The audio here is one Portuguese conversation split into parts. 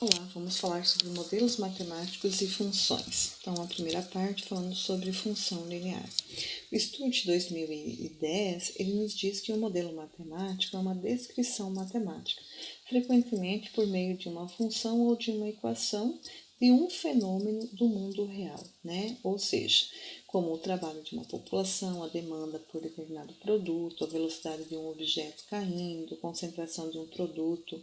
Olá, vamos falar sobre modelos matemáticos e funções. Então, a primeira parte falando sobre função linear. O estudo de 2010, ele nos diz que o modelo matemático é uma descrição matemática, frequentemente por meio de uma função ou de uma equação de um fenômeno do mundo real, né? Ou seja, como o trabalho de uma população, a demanda por determinado produto, a velocidade de um objeto caindo, a concentração de um produto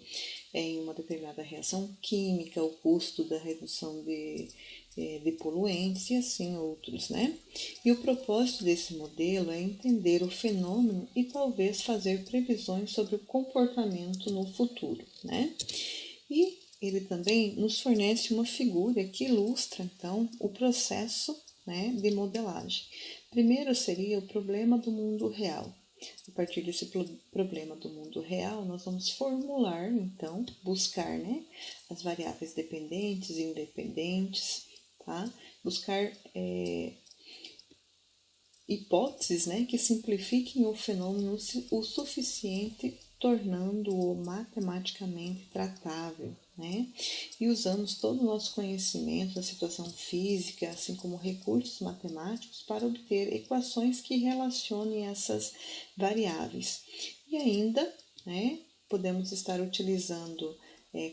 em uma determinada reação química, o custo da redução de poluentes e assim outros, né? E o propósito desse modelo é entender o fenômeno e talvez fazer previsões sobre o comportamento no futuro, né? E ele também nos fornece uma figura que ilustra, então, o processo, né, de modelagem. Primeiro seria o problema do mundo real. A partir desse problema do mundo real, nós vamos formular, então, buscar, né, as variáveis dependentes e independentes, tá? Buscar hipóteses, né, que simplifiquem o fenômeno o suficiente, tornando-o matematicamente tratável, né? E usamos todo o nosso conhecimento da situação física, assim como recursos matemáticos, para obter equações que relacionem essas variáveis. E ainda, né, podemos estar utilizando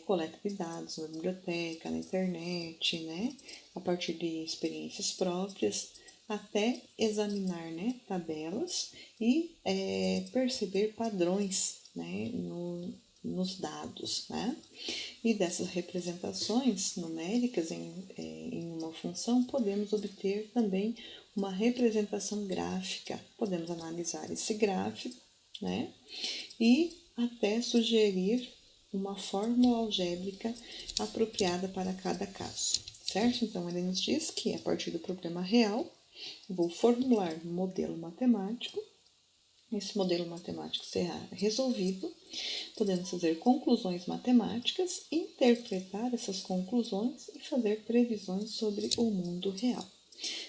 coleta de dados na biblioteca, na internet, né, a partir de experiências próprias, até examinar, né, tabelas e perceber padrões, né, nos dados, né? E dessas representações numéricas em uma função, podemos obter também uma representação gráfica. Podemos analisar esse gráfico, né? E até sugerir uma fórmula algébrica apropriada para cada caso, certo? Então, ele nos diz que, a partir do problema real, vou formular um modelo matemático. Esse modelo matemático será resolvido. Podemos fazer conclusões matemáticas, interpretar essas conclusões e fazer previsões sobre o mundo real,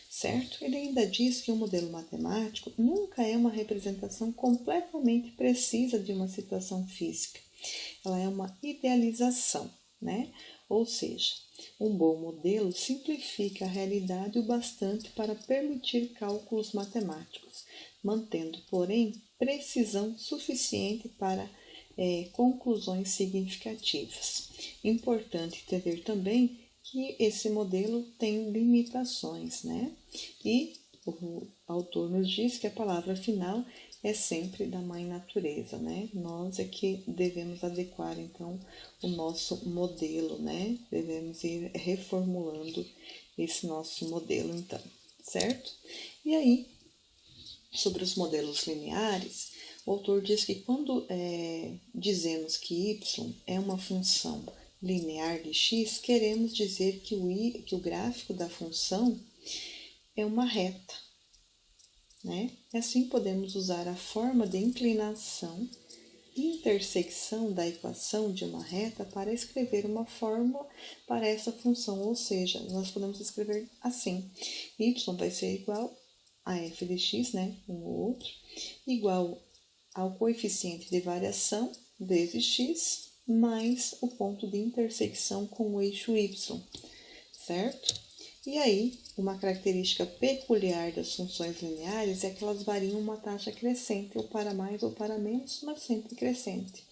certo? Ele ainda diz que um modelo matemático nunca é uma representação completamente precisa de uma situação física. Ela é uma idealização, né? Ou seja, um bom modelo simplifica a realidade o bastante para permitir cálculos matemáticos, mantendo, porém, precisão suficiente para conclusões significativas. Importante entender também que esse modelo tem limitações, né? E o autor nos diz que a palavra final é sempre da mãe natureza, né? Nós é que devemos adequar, então, o nosso modelo, né? Devemos ir reformulando esse nosso modelo, então, certo? E aí, sobre os modelos lineares, o autor diz que quando dizemos que y é uma função linear de x, queremos dizer que o gráfico da função é uma reta, né? E assim podemos usar a forma de inclinação e intersecção da equação de uma reta para escrever uma fórmula para essa função, ou seja, nós podemos escrever assim: y vai ser igual a f de x, né, um ou outro, igual ao coeficiente de variação vezes x mais o ponto de intersecção com o eixo y, certo? E aí, uma característica peculiar das funções lineares é que elas variam uma taxa crescente, ou para mais ou para menos, mas sempre crescente.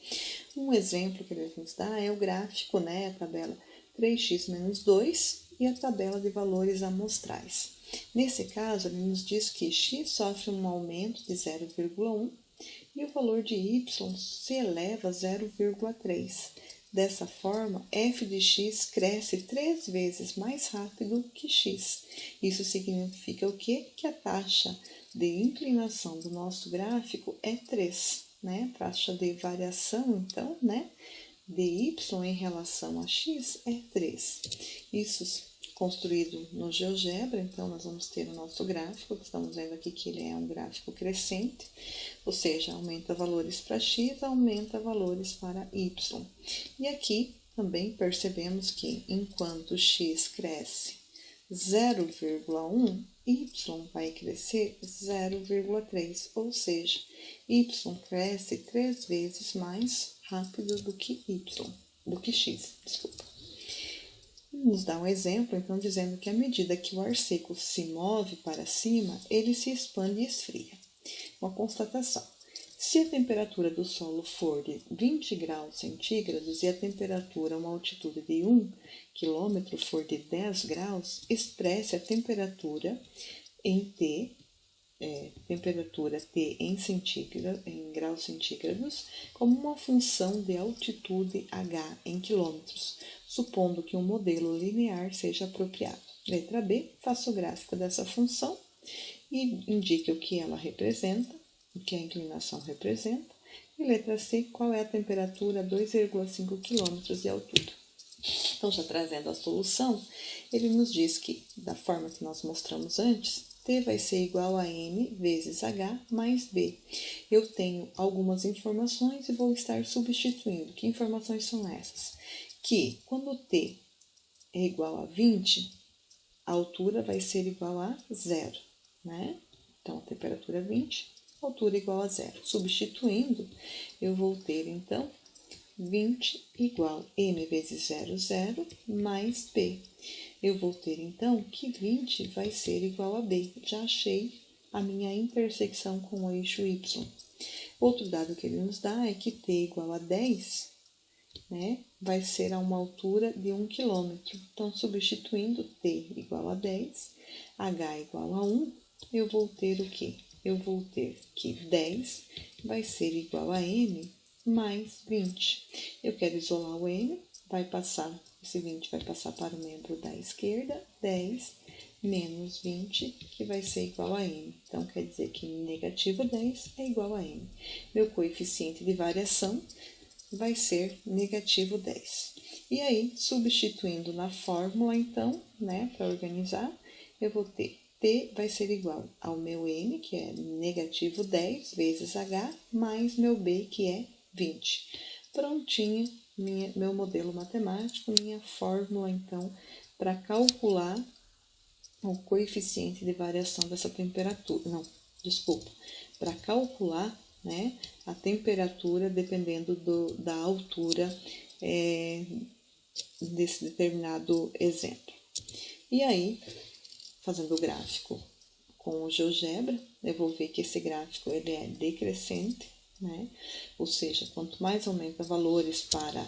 Um exemplo que ele nos dá é o gráfico, né, a tabela 3x menos 2 e a tabela de valores amostrais. Nesse caso, ele nos diz que x sofre um aumento de 0,1 e o valor de y se eleva a 0,3. Dessa forma, f de x cresce 3 vezes mais rápido que x. Isso significa o quê? Que a taxa de inclinação do nosso gráfico é 3, né? A taxa de variação, então, né, de y em relação a x é 3. Isso construído no GeoGebra, então nós vamos ter o nosso gráfico, que estamos vendo aqui que ele é um gráfico crescente, ou seja, aumenta valores para x, aumenta valores para y. E aqui também percebemos que enquanto x cresce 0,1, y vai crescer 0,3, ou seja, y cresce 3 vezes mais rápido do que x, desculpa. nos dá um exemplo, então, dizendo que à medida que o ar seco se move para cima, ele se expande e esfria. Uma constatação. Se a temperatura do solo for de 20 graus centígrados e a temperatura a uma altitude de 1 quilômetro for de 10 graus, expresse a temperatura em T, temperatura T em graus centígrados, como uma função de altitude H em quilômetros, supondo que um modelo linear seja apropriado. Letra B, faça o gráfico dessa função e indique o que ela representa, o que a inclinação representa. E letra C, qual é a temperatura a 2,5 km de altura. Então, já trazendo a solução, ele nos diz que, da forma que nós mostramos antes, T vai ser igual a M vezes H mais B. Eu tenho algumas informações e vou estar substituindo. Que informações são essas? Que, quando T é igual a 20, a altura vai ser igual a 0, né? Então, a temperatura é 20, a altura igual a 0. Substituindo, eu vou ter, então, 20 igual M vezes 0, 0, mais B. Eu vou ter, então, que 20 vai ser igual a B. Já achei a minha intersecção com o eixo Y. Outro dado que ele nos dá é que T igual a 10, né, vai ser a uma altura de 1 km. Então, substituindo T igual a 10, H igual a 1, eu vou ter o quê? Eu vou ter que 10 vai ser igual a M mais 20. Eu quero isolar o M, esse 20 vai passar para o membro da esquerda, 10 menos 20, que vai ser igual a M. Então, quer dizer que negativo 10 é igual a M. Meu coeficiente de variação vai ser negativo 10. E aí, substituindo na fórmula, então, né, para organizar, eu vou ter T vai ser igual ao meu M, que é negativo 10 vezes H, mais meu B, que é 20. Prontinho, meu modelo matemático, minha fórmula, então, para calcular o coeficiente de variação dessa temperatura. Não, desculpa. Para calcular, né, a temperatura dependendo da altura desse determinado exemplo. E aí, fazendo o gráfico com o GeoGebra, eu vou ver que esse gráfico ele é decrescente, né? Ou seja, quanto mais aumenta valores para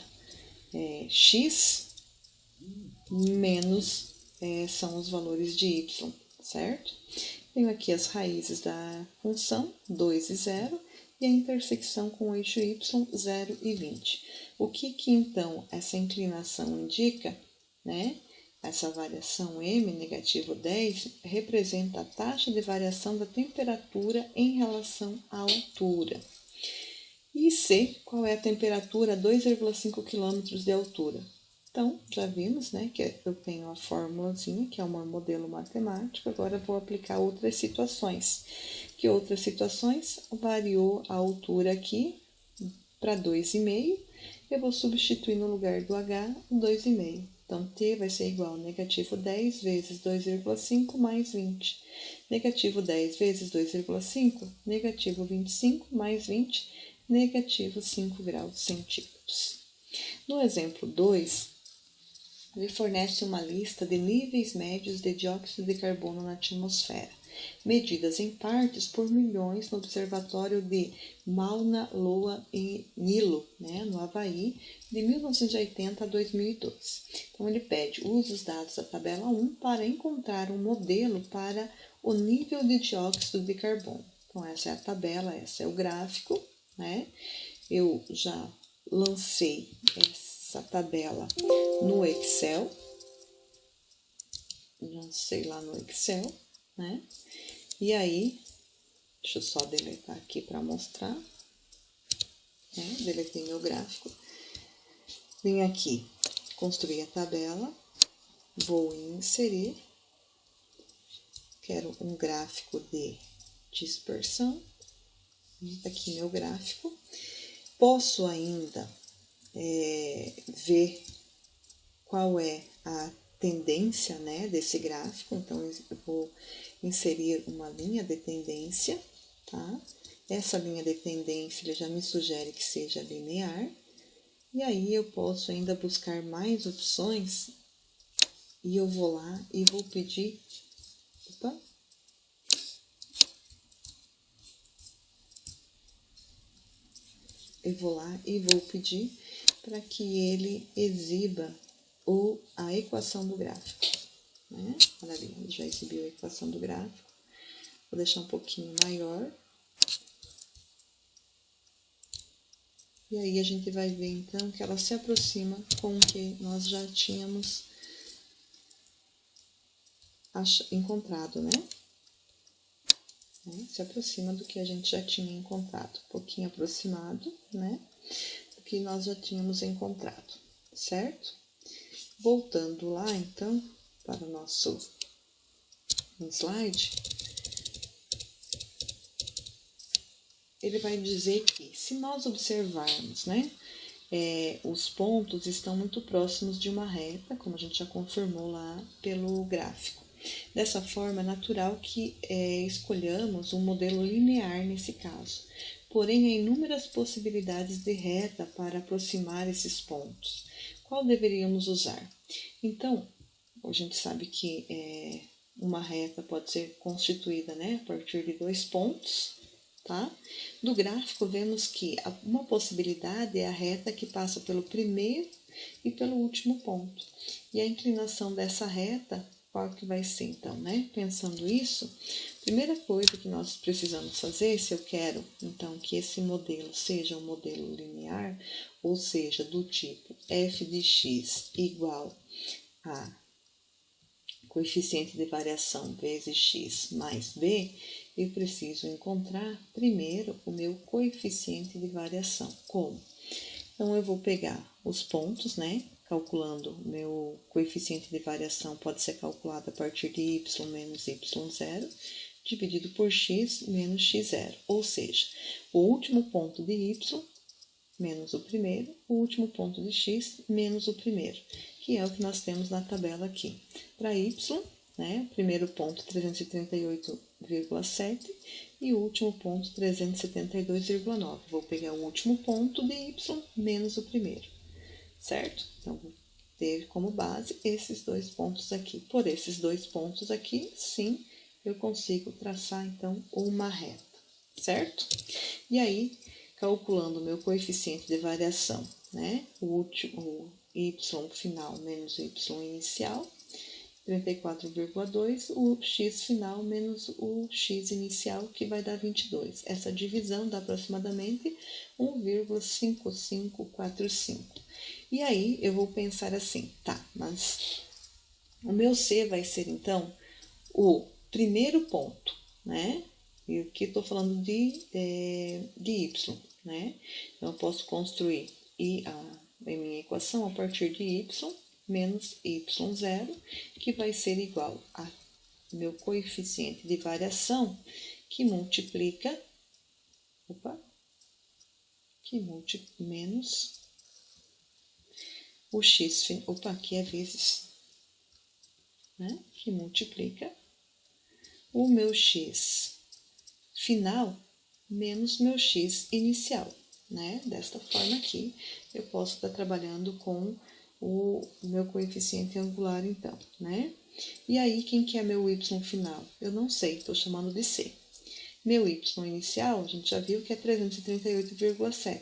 x, menos são os valores de y, certo? Tenho aqui as raízes da função, 2 e 0, e a intersecção com o eixo y, 0 e 20. O que então essa inclinação indica, né? Essa variação M, negativo 10, representa a taxa de variação da temperatura em relação à altura. E C, qual é a temperatura a 2,5 km de altura? Então, já vimos, né, que eu tenho a formulazinha, que é o meu modelo matemático. Agora, vou aplicar outras situações. Que outras situações? Variou a altura aqui para 2,5. Eu vou substituir no lugar do H, 2,5. Então, T vai ser igual a negativo 10 vezes 2,5 mais 20. Negativo 10 vezes 2,5, negativo 25 mais 20, negativo 5 graus centígrados. No exemplo 2, ele fornece uma lista de níveis médios de dióxido de carbono na atmosfera, medidas em partes por milhões no observatório de Mauna Loa e Nilo, né, no Havaí, de 1980 a 2002. Então, ele pede, use os dados da tabela 1 para encontrar um modelo para o nível de dióxido de carbono. Então, essa é a tabela, esse é o gráfico, né? Eu já lancei essa tabela no Excel, lancei lá no Excel, né? E aí, deixa eu só deletar aqui para mostrar, né? Deletei meu gráfico. Vim aqui, construir a tabela, vou inserir, quero um gráfico de dispersão, aqui meu gráfico. Posso ainda ver qual é a tendência, né, desse gráfico, então eu vou inserir uma linha de tendência, tá? Essa linha de tendência ele já me sugere que seja linear, e aí eu posso ainda buscar mais opções e eu vou lá e vou pedir... Opa! Eu vou lá e vou pedir para que ele exiba a equação do gráfico, né? Olha ali, ele já exibiu a equação do gráfico. Vou deixar um pouquinho maior. E aí a gente vai ver então que ela se aproxima com o que nós já tínhamos encontrado, né? Se aproxima do que a gente já tinha encontrado, um pouquinho aproximado, né? Do que nós já tínhamos encontrado, certo? Voltando lá então para o nosso slide, ele vai dizer que se nós observarmos, né? Os pontos estão muito próximos de uma reta, como a gente já confirmou lá pelo gráfico. Dessa forma, é natural que escolhamos um modelo linear nesse caso. Porém, há inúmeras possibilidades de reta para aproximar esses pontos. Qual deveríamos usar? Então, a gente sabe que uma reta pode ser constituída, né, a partir de 2 pontos, tá? Do gráfico, vemos que uma possibilidade é a reta que passa pelo primeiro e pelo último ponto. E a inclinação dessa reta, qual que vai ser então, né? Pensando isso, primeira coisa que nós precisamos fazer, se eu quero então que esse modelo seja um modelo linear, ou seja, do tipo f de x igual a coeficiente de variação vezes x mais b, eu preciso encontrar primeiro o meu coeficiente de variação. Como? Então, eu vou pegar os pontos, né? Calculando o meu coeficiente de variação, pode ser calculado a partir de y menos y0, dividido por x menos x0. Ou seja, o último ponto de y menos o primeiro, o último ponto de x menos o primeiro, que é o que nós temos na tabela aqui. Para y, né, o primeiro ponto 338,7 e o último ponto 372,9. Vou pegar o último ponto de y menos o primeiro, certo? Então, vou ter como base esses 2 pontos aqui. Por esses 2 pontos aqui, sim, eu consigo traçar, então, uma reta, certo? E aí, calculando o meu coeficiente de variação, né? O y final menos o y inicial, 34,2, o x final menos o x inicial, que vai dar 22. Essa divisão dá aproximadamente 1,5545. E aí, eu vou pensar assim, tá, mas o meu C vai ser, então, o primeiro ponto, né? E aqui estou falando de y, né? Então, eu posso construir a minha equação a partir de y menos y0, que vai ser igual a meu coeficiente de variação, que multiplica, menos o x, aqui é vezes, né? Que multiplica o meu x final menos meu x inicial, né? Desta forma aqui, eu posso estar trabalhando com o meu coeficiente angular, então, né? E aí, quem que é meu y final? Eu não sei, estou chamando de C. Meu y inicial, a gente já viu que é 338,7.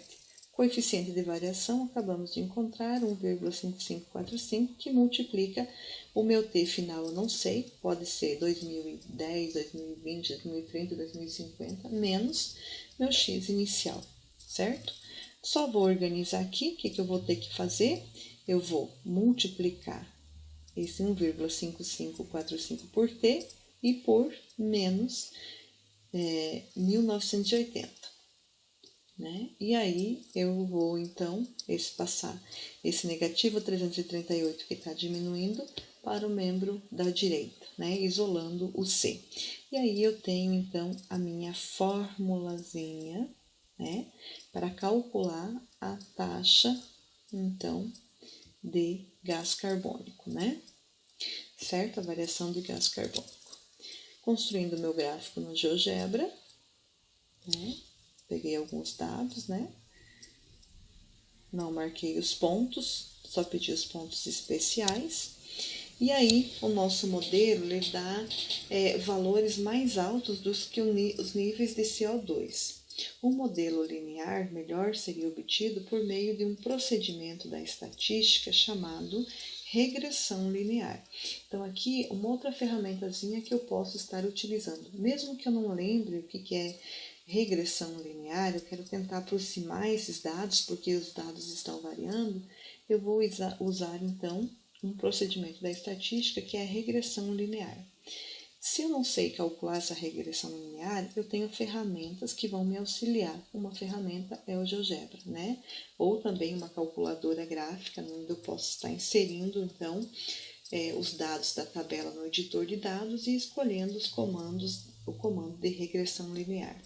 Coeficiente de variação, acabamos de encontrar 1,5545, que multiplica o meu t final, eu não sei, pode ser 2010, 2020, 2030, 2050, menos meu x inicial, certo? Só vou organizar aqui, o que eu vou ter que fazer? Eu vou multiplicar esse 1,5545 por t e por menos 1980, né? E aí, eu vou, então, passar esse negativo 338 que está diminuindo para o membro da direita, né? Isolando o C. E aí, eu tenho, então, a minha formulazinha, né? Para calcular a taxa, então, de gás carbônico, né? Certo? A variação de gás carbônico. Construindo o meu gráfico no GeoGebra, né? Peguei alguns dados, né? Não marquei os pontos, só pedi os pontos especiais. E aí, o nosso modelo ele dá valores mais altos do que os níveis de CO2. O modelo linear melhor seria obtido por meio de um procedimento da estatística chamado regressão linear. Então, aqui, uma outra ferramentazinha que eu posso estar utilizando. Mesmo que eu não lembre o que é regressão linear, eu quero tentar aproximar esses dados, porque os dados estão variando, eu vou usar então, um procedimento da estatística que é a regressão linear. Se eu não sei calcular essa regressão linear, eu tenho ferramentas que vão me auxiliar. Uma ferramenta é o GeoGebra, né? Ou também uma calculadora gráfica, onde eu posso estar inserindo, então, os dados da tabela no editor de dados e escolhendo os comandos, o comando de regressão linear.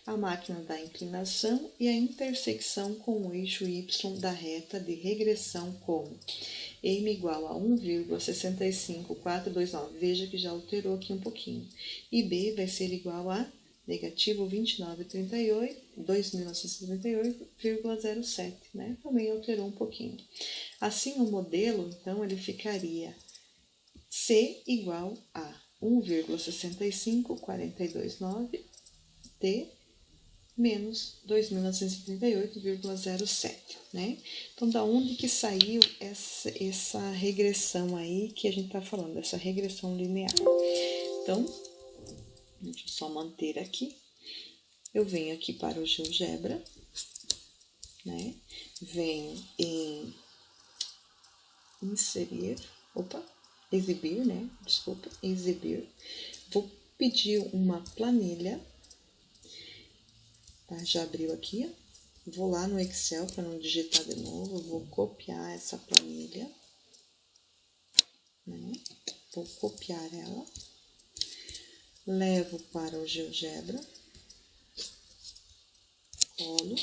A máquina da inclinação e a intersecção com o eixo Y da reta de regressão como m igual a 1,65429, veja que já alterou aqui um pouquinho, e b vai ser igual a negativo 2938,07, né? Também alterou um pouquinho. Assim, o modelo, então, ele ficaria C igual a 1,65429 t menos 2.938,07, né? Então, da onde que saiu essa regressão aí que a gente tá falando, essa regressão linear? Então, deixa eu só manter aqui. Eu venho aqui para o GeoGebra, né? Venho em exibir, né? Desculpa, exibir. Vou pedir uma planilha. Tá? Já abriu aqui, ó. Vou lá no Excel para não digitar de novo, vou copiar essa planilha, né? Vou copiar ela, levo para o GeoGebra, colo,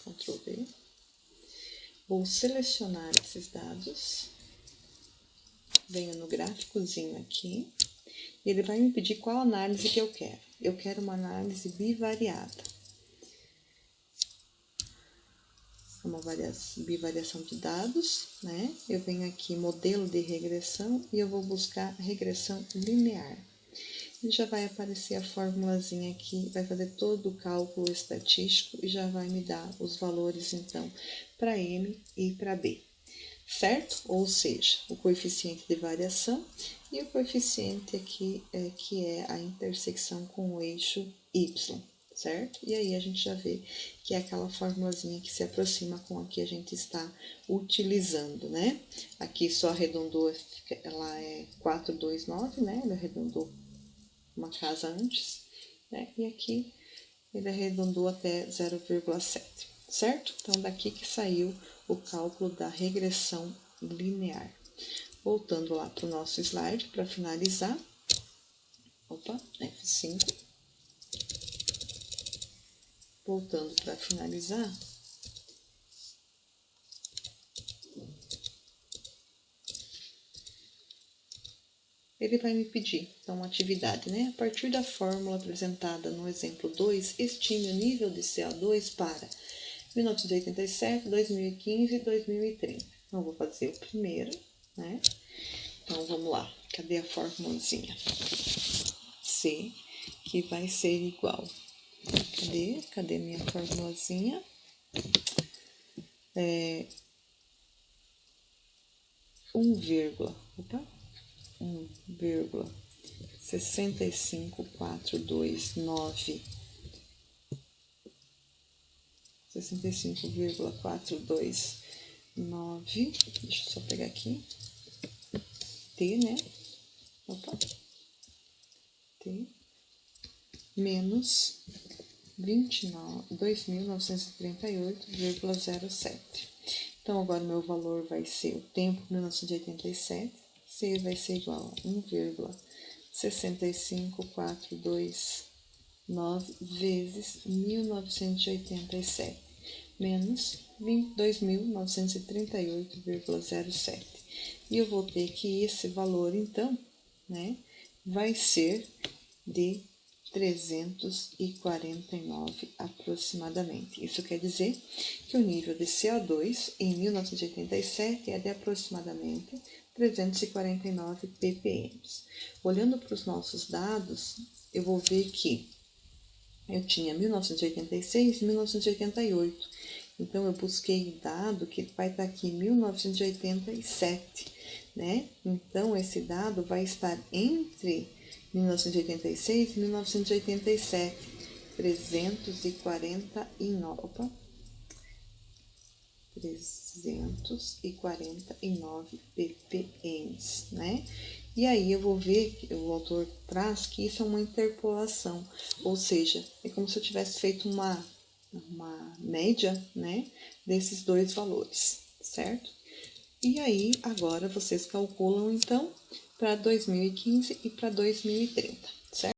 Ctrl V, vou selecionar esses dados, venho no gráficozinho aqui, e ele vai me pedir qual análise que eu quero. Eu quero uma análise bivariada. Uma bivariação de dados, né? Eu venho aqui, modelo de regressão, e eu vou buscar regressão linear. E já vai aparecer a formulazinha aqui, vai fazer todo o cálculo estatístico e já vai me dar os valores, então, para M e para B, certo? Ou seja, o coeficiente de variação e o coeficiente aqui, que é a intersecção com o eixo Y. Certo? E aí a gente já vê que é aquela formulazinha que se aproxima com a que a gente está utilizando, né? Aqui só arredondou, ela é 429, né? Ele arredondou uma casa antes, né? E aqui ele arredondou até 0,7, certo? Então, daqui que saiu o cálculo da regressão linear. Voltando lá para o nosso slide para finalizar. Opa, F5. Voltando para finalizar, ele vai me pedir, então, uma atividade, né? A partir da fórmula apresentada no exemplo 2, estime o nível de CO2 para 1987, 2015 e 2030. Então, vou fazer o primeiro, né? Então, vamos lá. Cadê a formulazinha? C, que vai ser igual. Cadê minha formulazinha? 1,65429 deixa eu só pegar aqui, T, né? T menos 2.938,07. Então, agora o meu valor vai ser o tempo 1987, C vai ser igual a 1,65429 vezes 1987, menos 2.938,07. E eu vou ter que esse valor, então, né, vai ser de 349 aproximadamente. Isso quer dizer que o nível de CO2 em 1987 é de aproximadamente 349 ppm. Olhando para os nossos dados, eu vou ver que eu tinha 1986 e 1988. Então, eu busquei o dado que vai estar aqui em 1987, né? Então, esse dado vai estar entre 1986 e 1987, 349 ppm, né? E aí eu vou ver que o autor traz que isso é uma interpolação, ou seja, é como se eu tivesse feito uma média, né, desses dois valores, certo? E aí agora vocês calculam então para 2015 e para 2030, certo?